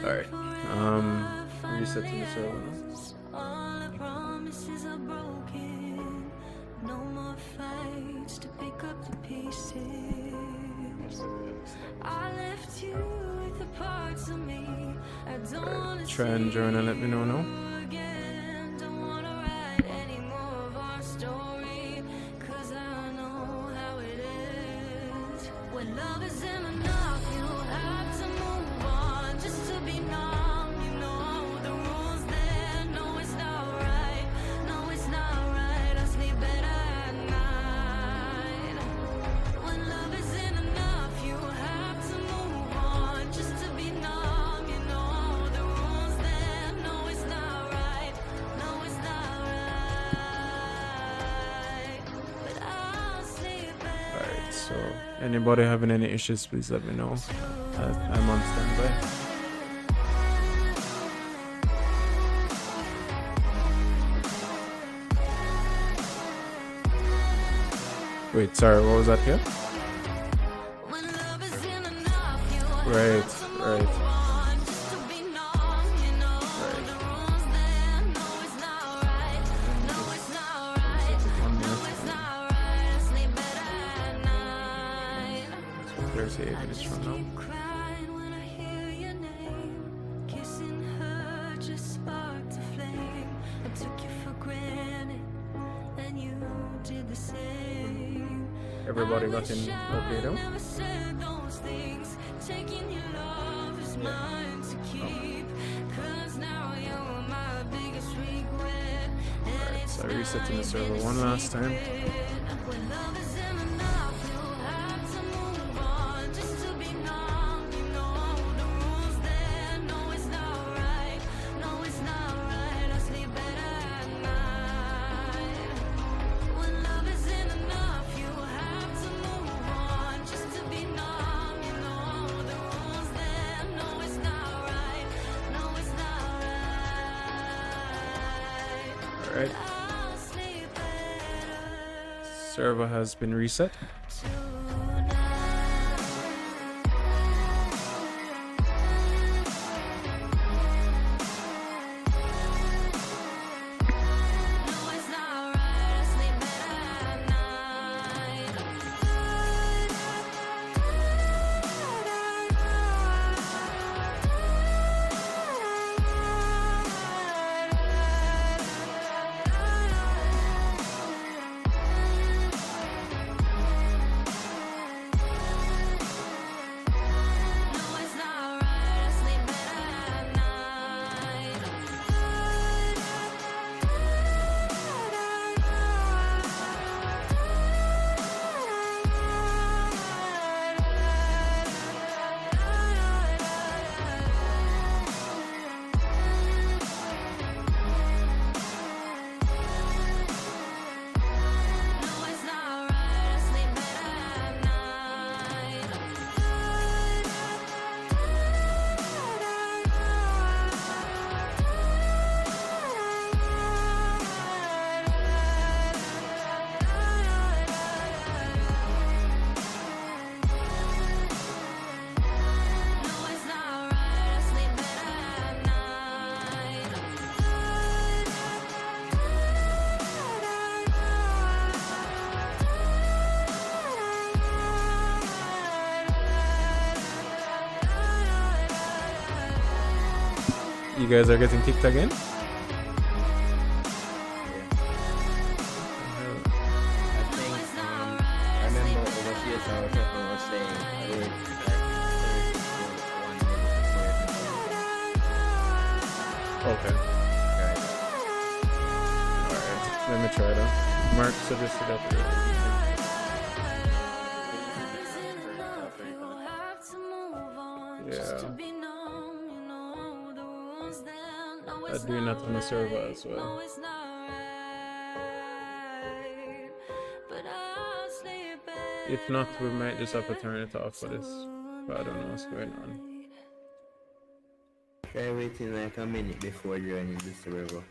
Alright. Resetting the server now. All the promises are broken. No more fights to pick up the pieces. I left you with the parts of me. I don't wanna Try and join and let me know now. again. Don't wanna write any more of our story. 'Cause I know how it is. When love isn't enough, you have to move on just to be numb. You know the rules there. No, it's not right. No, it's not right. I sleep better at night. When love isn't enough, you have to move on just to be numb. You know the rules there. No, it's not right. No, it's not right. But I'll sleep better. Alright, so anybody having any issues, please let me know. I'm on standby. Wait, sorry, what was that here? When love isn't enough, you Right, right. want just to be numb. You know the rules there. No, it's not right. No, it's not right. One No, minute. it's not right. I sleep better at night. 38 minutes from now. Keep crying when I hear your name. Kissing her just sparked a flame. I took you for granted, and you did the same. Everybody got in okay though? Never said those things. Taking your love is mine to keep. 'Cause now you're my biggest regret. And it's So resetting the server one last time. when love isn't enough, you have to move on just to be numb. You know the rules there. No, it's not right. No, it's not right. I sleep better at night. When love isn't enough, you have to move on just to be numb. You know the rules there. No, it's not right. No, it's not right. Alright, I'll sleep better server has been reset. tonight. No, it's not right. I sleep better at night. No, it's not right. I sleep better at night. No, it's not right. I sleep better at night. No, it's not right. I sleep better at night. You guys are getting kicked again? I think I remember overseas I was saying wait, Okay. right. Alright, let me try that. Mark suggested that. Yeah. I'm doing that on the server as well. If not, we might just have to turn it off for this. But I don't know what's going on. Try waiting like a minute before joining the server.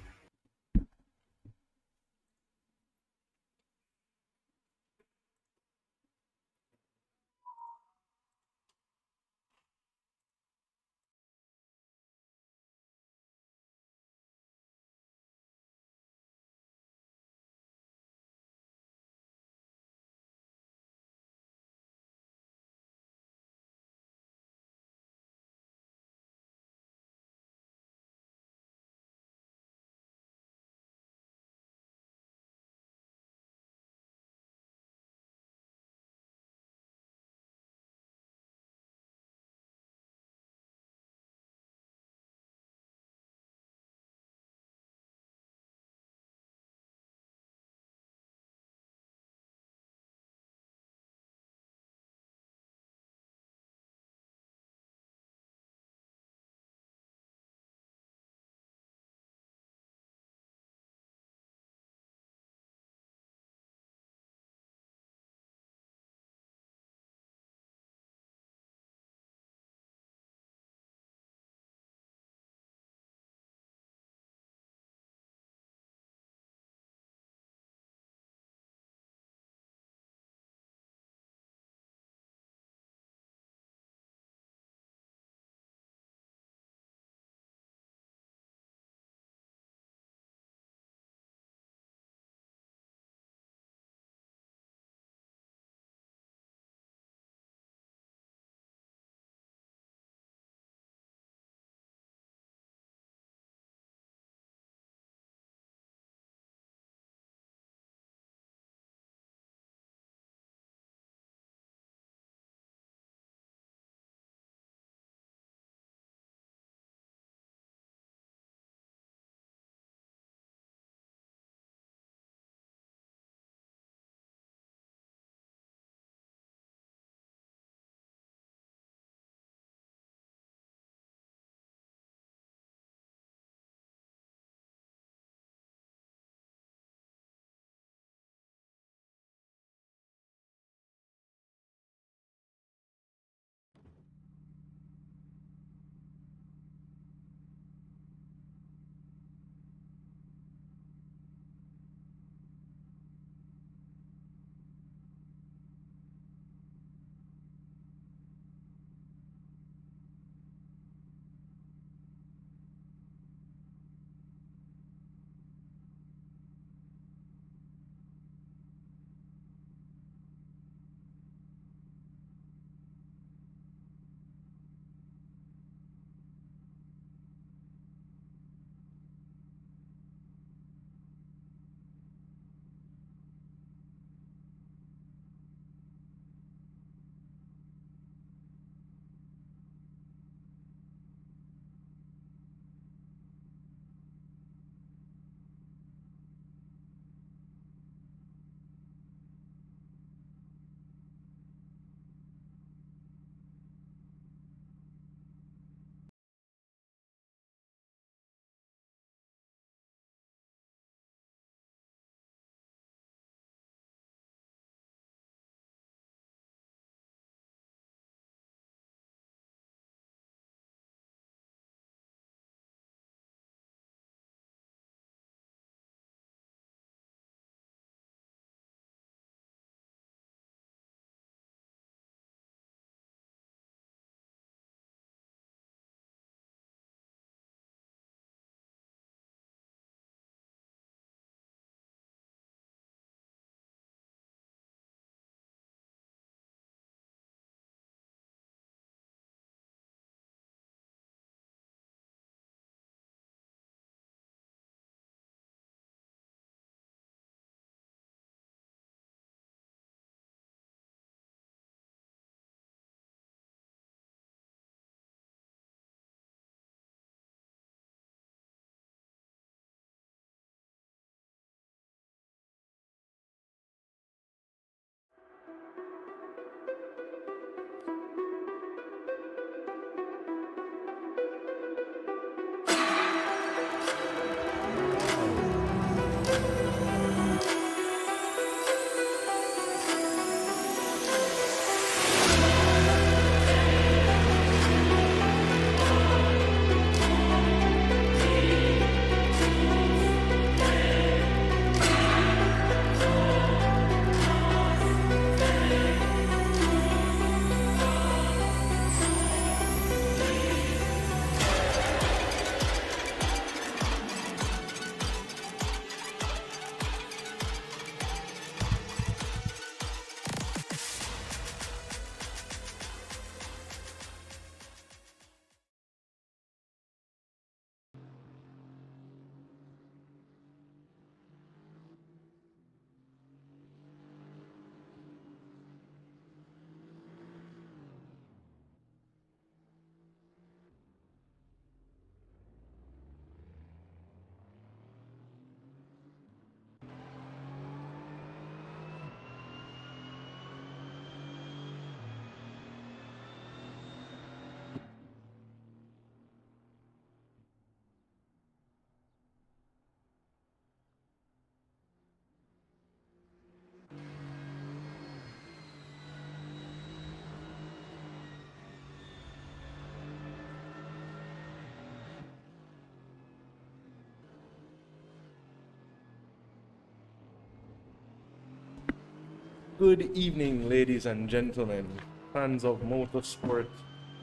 Good evening, ladies and gentlemen, fans of motorsport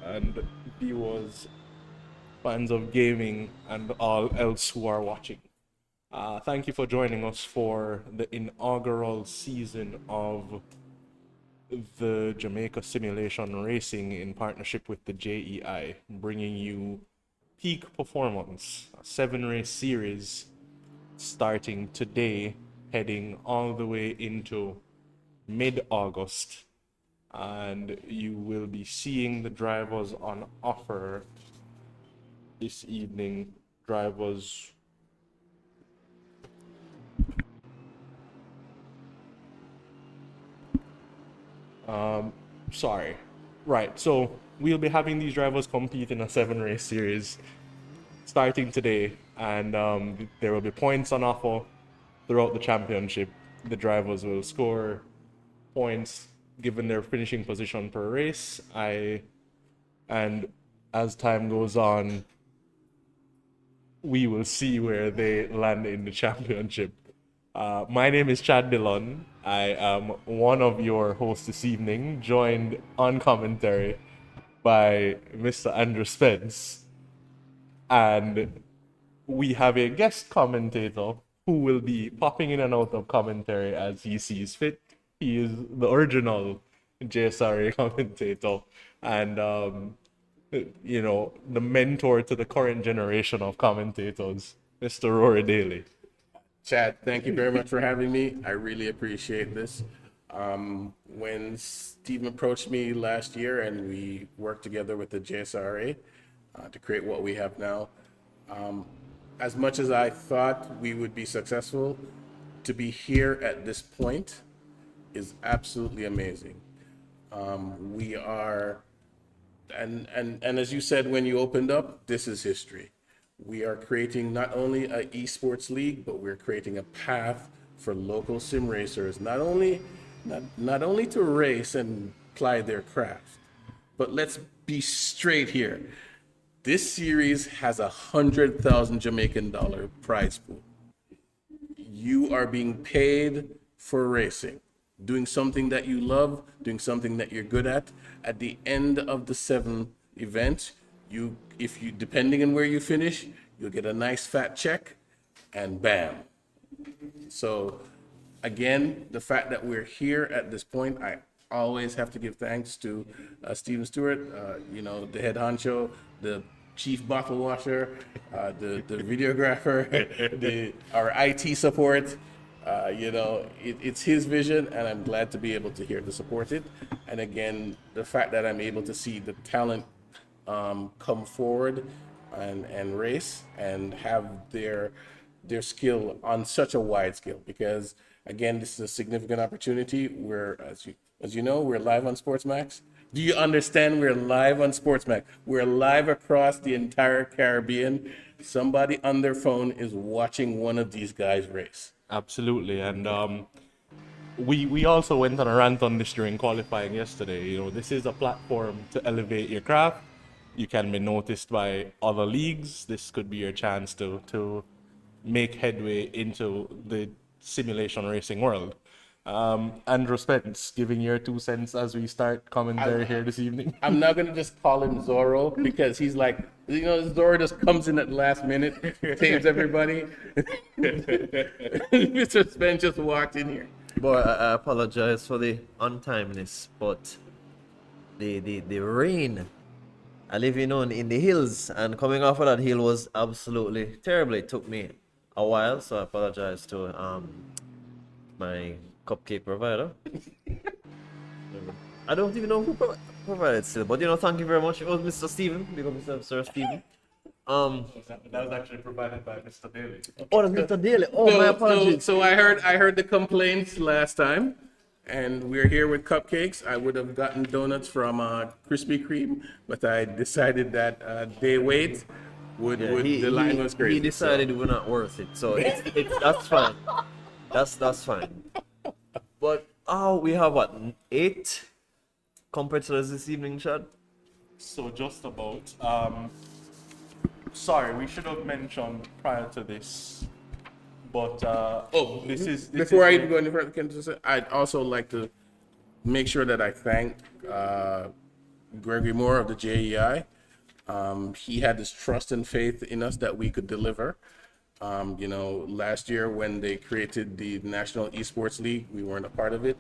and viewers, fans of gaming, and all else who are watching. Thank you for joining us for the inaugural season of the Jamaica Simulation Racing in partnership with the JEI, bringing you peak performance, a 7-race series starting today, heading all the way into mid-August, and you will be seeing the drivers on offer this evening. Drivers sorry, right, so we'll be having these drivers compete in a 7-race series starting today, and there will be points on offer throughout the championship. The drivers will score points given their finishing position per race. And as time goes on, we will see where they land in the championship. My name is Chad Dillon. I am one of your hosts this evening, joined on commentary by Mr. Andrew Spence. And we have a guest commentator who will be popping in and out of commentary as he sees fit. He is the original JSRA commentator and, the mentor to the current generation of commentators, Mr. Rory Daly. Chad, thank you very much for having me. I really appreciate this. When Stephen approached me last year and we worked together with the JSRA to create what we have now, as much as I thought we would be successful, to be here at this point is absolutely amazing. We are, and as you said when you opened up, this is history. We are creating not only an esports league, but we're creating a path for local sim racers, not only to race and ply their craft, but let's be straight here. This series has $100,000 Jamaican prize pool. You are being paid for racing, doing something that you love, doing something that you're good at. At the end of the 7 event, if you depending on where you finish, you'll get a nice fat check, and bam. So again, the fact that we're here at this point, I always have to give thanks to Stephen Stewart, the head honcho, the chief bottle washer, the videographer, our IT support. It's his vision, and I'm glad to be able to here to support it. And again, the fact that I'm able to see the talent come forward and race and have their skill on such a wide scale, because again, this is a significant opportunity. We're, as you know, we're live on Sportsmax. Do you understand? We're live on Sportsmax. We're live across the entire Caribbean. Somebody on their phone is watching one of these guys race. Absolutely, and we also went on a rant on this during qualifying yesterday. This is a platform to elevate your craft. You can be noticed by other leagues. This could be your chance to make headway into the simulation racing world. Andrew Spence, giving your 2 cents as we start commentary here this evening. I'm not going to just call him Zorro because he's like, Zorro just comes in at the last minute, saves everybody. Mr. Spence just walked in here. Boy, I apologize for the untimeliness, but the rain, I live in the hills, and coming off of that hill was absolutely terrible. It took me a while, so I apologize to my cupcake provider. I don't even know who provided still, but thank you very much. It was Mr. Steven, because Mr. Sir Steven. That was actually provided by Mr. Daly. Oh, that's Mr. Daly. Oh, my apologies. So I heard the complaints last time, and we're here with cupcakes. I would have gotten donuts from Krispy Kreme, but I decided that day wait the line was crazy. He decided it was not worth it, so that's fine. That's fine. But we have what, 8 competitors this evening, Chad? So just about. Sorry, we should have mentioned prior to this, but Before I even go any further, I'd also like to make sure that I thank Gregory Moore of the JEI. He had this trust and faith in us that we could deliver. Last year when they created the National Esports League, we weren't a part of it,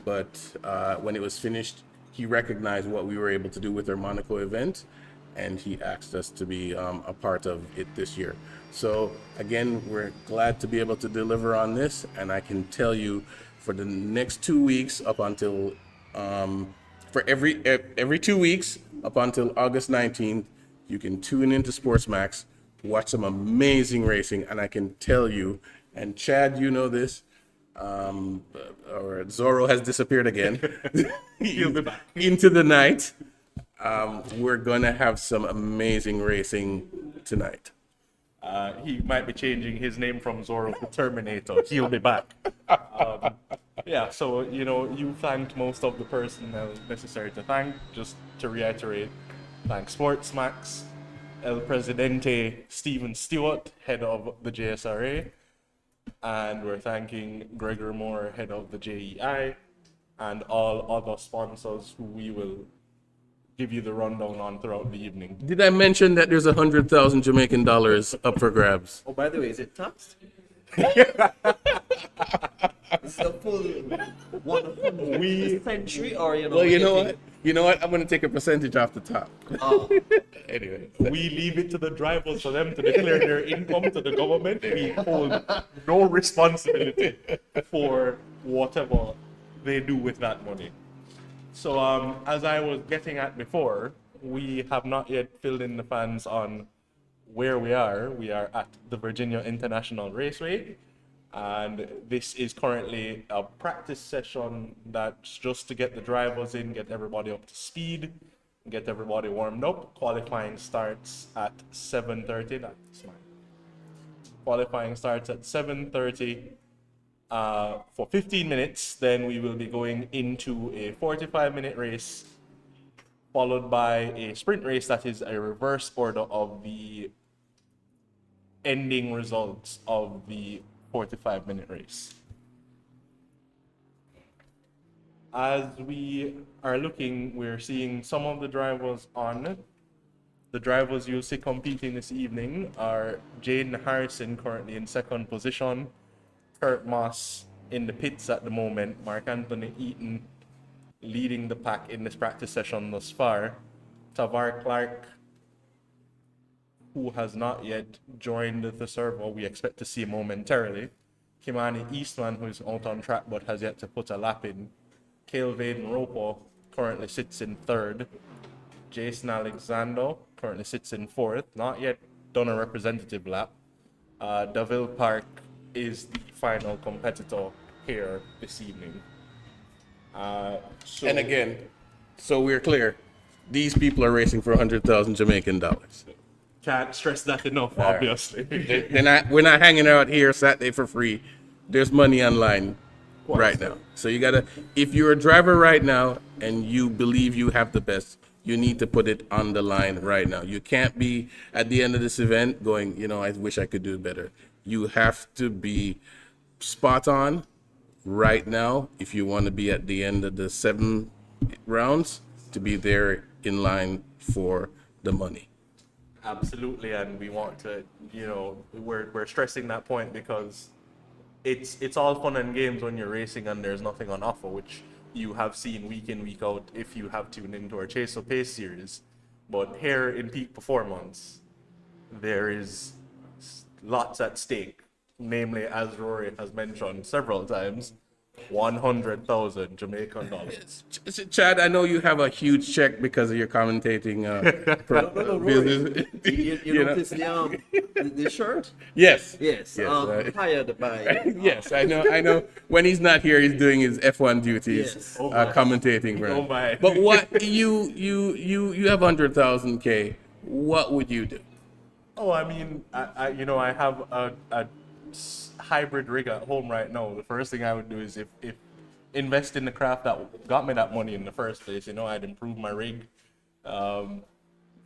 but when it was finished, he recognized what we were able to do with our Monaco event, and he asked us to be a part of it this year. So again, we're glad to be able to deliver on this, and I can tell you for the next 2 weeks up until for every 2 weeks up until August 19th, you can tune into Sportsmax, watch some amazing racing, and I can tell you, and Chad, you know this, or Zorro has disappeared again. He'll be back. Into the night. We're gonna have some amazing racing tonight. He might be changing his name from Zorro to Terminator. He'll be back. Yeah, so, you thanked most of the personnel necessary to thank. Just to reiterate, thank Sportsmax, El Presidente Stephen Stewart, head of the JSRA, and we're thanking Gregor Moore, head of the JEI, and all other sponsors who we will give you the rundown on throughout the evening. Did I mention that there's 100,000 Jamaican dollars up for grabs? Oh, by the way, is it taxed? It's a full 100 century, or Well, you know what? You know what? I'm gonna take a percentage off the top. Oh, Anyway, We leave it to the drivers for them to declare their income to the government. We hold no responsibility for whatever they do with that money. So, as I was getting at before, we have not yet filled in the fans on where we are. We are at the Virginia International Raceway, and this is currently a practice session that's just to get the drivers in, get everybody up to speed, get everybody warmed up. Qualifying starts at 7:30. That's mine. Qualifying starts at 7:30 for 15 minutes. Then we will be going into a 45-minute race, followed by a sprint race that is a reverse order of the ending results of the 45-minute race. As we are looking, we're seeing some of the drivers on. The drivers you'll see competing this evening are Jaden Harrison, currently in second position, Kurt Moss in the pits at the moment, Mark Anthony Eaton leading the pack in this practice session thus far, Tavar Clark, who has not yet joined the server, we expect to see momentarily, Kimani Eastman, who is out on track but has yet to put a lap in, Cale Vaden Roper currently sits in third, Jason Alexander currently sits in fourth, not yet done a representative lap. Davil Park is the final competitor here this evening. and again, so we're clear, these people are racing for 100,000 Jamaican dollars. Can't stress that enough, obviously. We're not hanging out here Saturday for free. There's money online right now. So you gotta, if you're a driver right now and you believe you have the best, you need to put it on the line right now. You can't be at the end of this event going, I wish I could do better. You have to be spot on right now if you want to be at the end of the 7 rounds to be there in line for the money. Absolutely, and we want to, we're stressing that point because it's all fun and games when you're racing and there's nothing on offer, which you have seen week in, week out if you have tuned into our Chase or Pace series. But here in Peak Performance, there is lots at stake, namely, as Rory has mentioned several times, 100,000 Jamaican dollars. Chad, I know you have a huge check because of your commentating business. You notice the shirt? Yes. Yes. Hired by. Yes, I know. When he's not here, he's doing his F1 duties, Yes. commentating. For him. Oh my. But what you have 100,000 K? What would you do? Oh, I mean, I have a hybrid rig at home right now. The first thing I would do is if invest in the craft that got me that money in the first place. I'd improve my rig.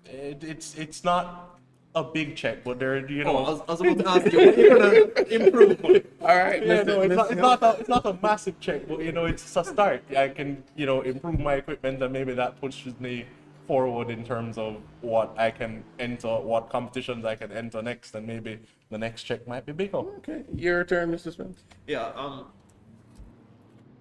It's not a big check, but there, you Oh, know. I was about to ask you, what you're gonna improve on? All right, Yeah, no, it's listen. it's not a massive check, but you know, it's a start. I can, you know, improve my equipment, and maybe that pushes me forward in terms of what I can enter, what competitions I can enter next, and maybe the next check might be bigger. Okay, your turn, Mr. Spence. Yeah,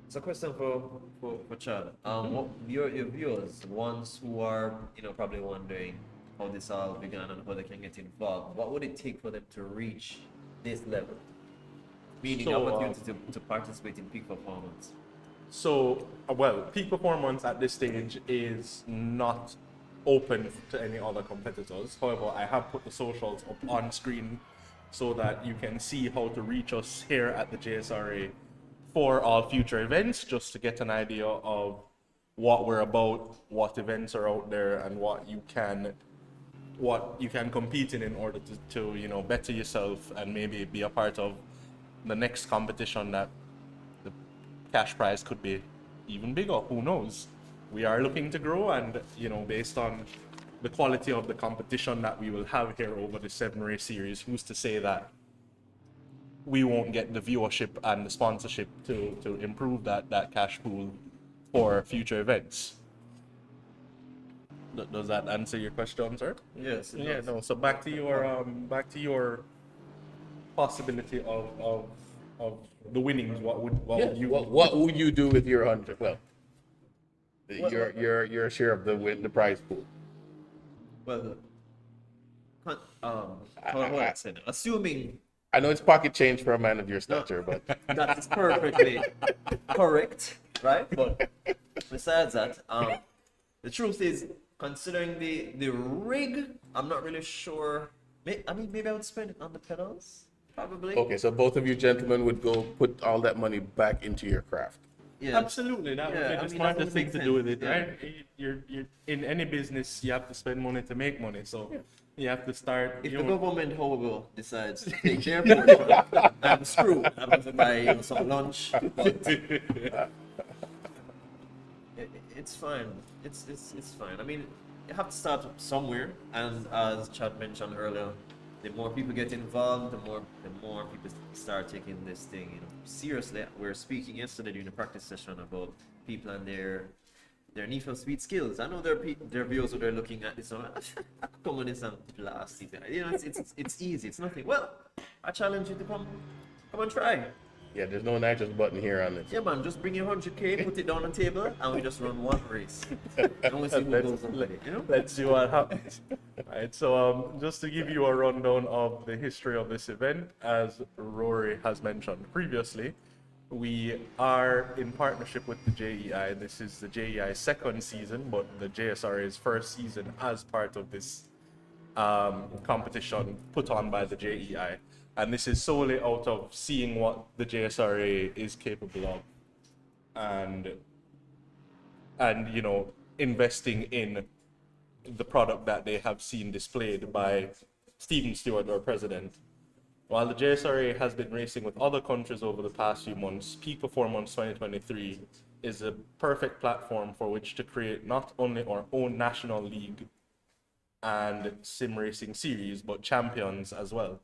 it's a question for Chad. What your viewers, ones who are, you know, probably wondering how this all began and how they can get involved, what would it take for them to reach this level? Meaning the So, opportunity to participate in peak performance. So, well, peak performance at this stage is not open to any other competitors. However, I have put the socials up on screen so that you can see how to reach us here at the JSRA for all future events, just to get an idea of what we're about, what events are out there, and what you can compete in order to you know, better yourself and maybe be a part of the next competition that the cash prize could be even bigger. Who knows? We are looking to grow, and you know, based on the quality of the competition that we will have here over the 7-race series, who's to say that we won't get the viewership and the sponsorship to improve that cash pool for future events? Does that answer your question, sir? Yes. it Yeah, does. no. So back to your possibility of the winnings. What would you? What would you do with your 100? Well, your share of the prize pool. Well, hold on a second. Assuming I know it's pocket change for a man of your stature, but that is perfectly correct, right? But besides that, the truth is, considering the rig, I'm not really sure. I mean, maybe I would spend it on the pedals, probably. okay. So both of you gentlemen would go put all that money back into your craft. Yeah. Absolutely, that would Yeah, be I the mean, smartest that would thing make to do with sense, it, yeah. right? You're in any business, you have to spend money to make money. So you have to start. If you the know, government, however, decides to take their portion, I'm screwed. I'm going to buy, you know, some lunch. But it's fine. It's fine. I mean, you have to start somewhere, and as Chad mentioned earlier, the more people get involved, the more people start taking this thing, you know, seriously. We were speaking yesterday during the practice session about people and their Need for Speed skills. I know there are viewers who are looking at this. I could come on this and blast it. You know, it's easy. It's nothing. Well, I challenge you to come and try. Yeah, there's no nitrous button here on this. Yeah, man, just bring your 100K, put it down on the table, and we just run one race. And we see who goes on with it, you know? Let's see what happens. Right. So just to give you a rundown of the history of this event, as Rory has mentioned previously, we are in partnership with the JEI. This is the JEI's second season, but the JSRA's first season as part of this competition put on by the JEI. And this is solely out of seeing what the JSRA is capable of, and you know, investing in the product that they have seen displayed by Stephen Stewart, our president. While the JSRA has been racing with other countries over the past few months, Peak Performance 2023 is a perfect platform for which to create not only our own national league and sim racing series, but champions as well.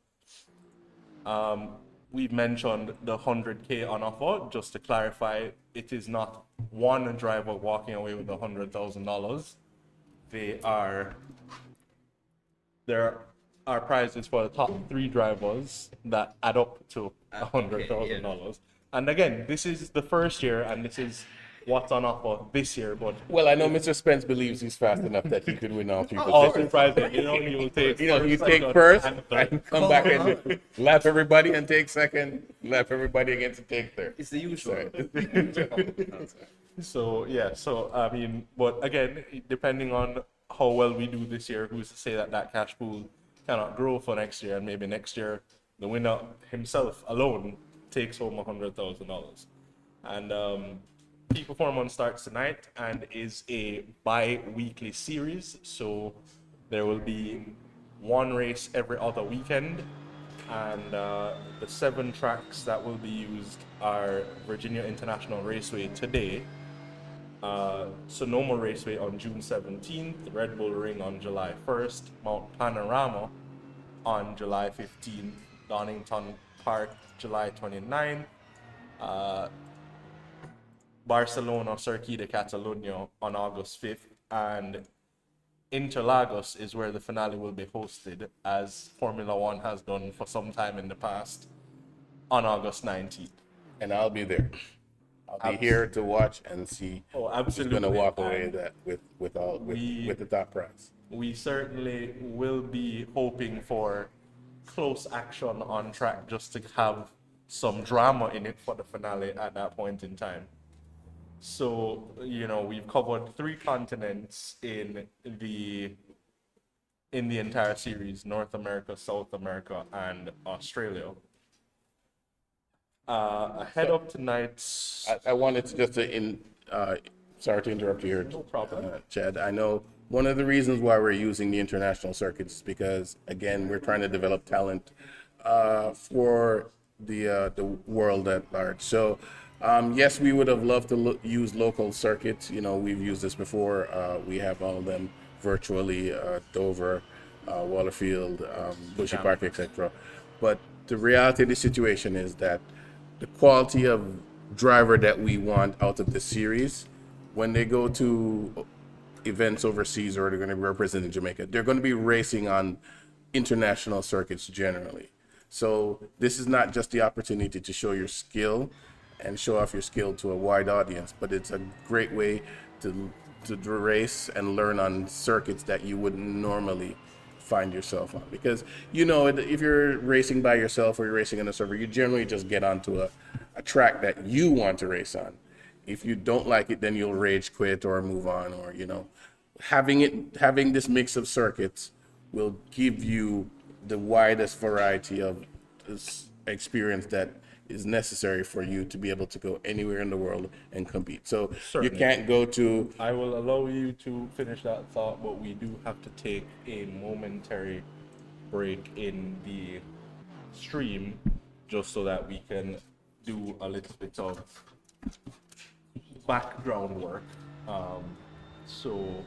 We've mentioned the 100K on offer. Just to clarify, it is not one driver walking away with $100,000. There are prizes for the top 3 drivers that add up to $100,000. And again, this is the first year, and this is what's on offer this year. But Well, I know Mr. Spence believes he's fast enough that he could win all 3 all positions. surprising, you know, he will take. You know, you first, take second, first and third. and come back and lap everybody and take second, lap everybody again to take third. It's the usual. So yeah, so I mean, but again, depending on how well we do this year, who's to say that cash pool cannot grow for next year, and maybe next year the winner himself alone takes home $100,000. And Peak Performance starts tonight and is a bi-weekly series, so there will be one race every other weekend, and the 7 tracks that will be used are Virginia International Raceway today, Sonoma Raceway on June 17th, Red Bull Ring on July 1st, Mount Panorama on July 15th, Donington Park, July 29th, Barcelona Circuit de Catalunya on August 5th, and Interlagos is where the finale will be hosted, as Formula One has done for some time in the past, on August 19th. And I'll be there. I'll be here to watch and see Oh, who's going to absolutely. walk away And that with the top prize. we certainly will be hoping for close action on track, just to have some drama in it for the finale at that point in time. So, we've covered 3 continents in the entire series: North America, South America, and Australia. Ahead of tonight's... I wanted to sorry to interrupt you here, No problem. Chad. I know one of the reasons why we're using the international circuits is because, again, we're trying to develop talent for the world at large. So, yes, we would have loved to use local circuits. We've used this before. We have all of them virtually, Dover, Wallerfield, Bushy Park, etc. But the reality of the situation is that the quality of driver that we want out of this series, when they go to events overseas or they're going to be representing Jamaica, they're going to be racing on international circuits generally. So this is not just the opportunity to show your skill and show off your skill to a wide audience, but it's a great way to race and learn on circuits that you wouldn't normally find yourself on. Because if you're racing by yourself or you're racing on a server, you generally just get onto a track that you want to race on. If you don't like it, then you'll rage quit or move on, or having this mix of circuits will give you the widest variety of this experience that is necessary for you to be able to go anywhere in the world and compete. So Certainly. You can't go to... I will allow you to finish that thought, but we do have to take a momentary break in the stream just so that we can do a little bit of background work. So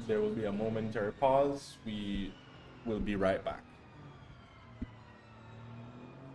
there will be a momentary pause. We will be right back.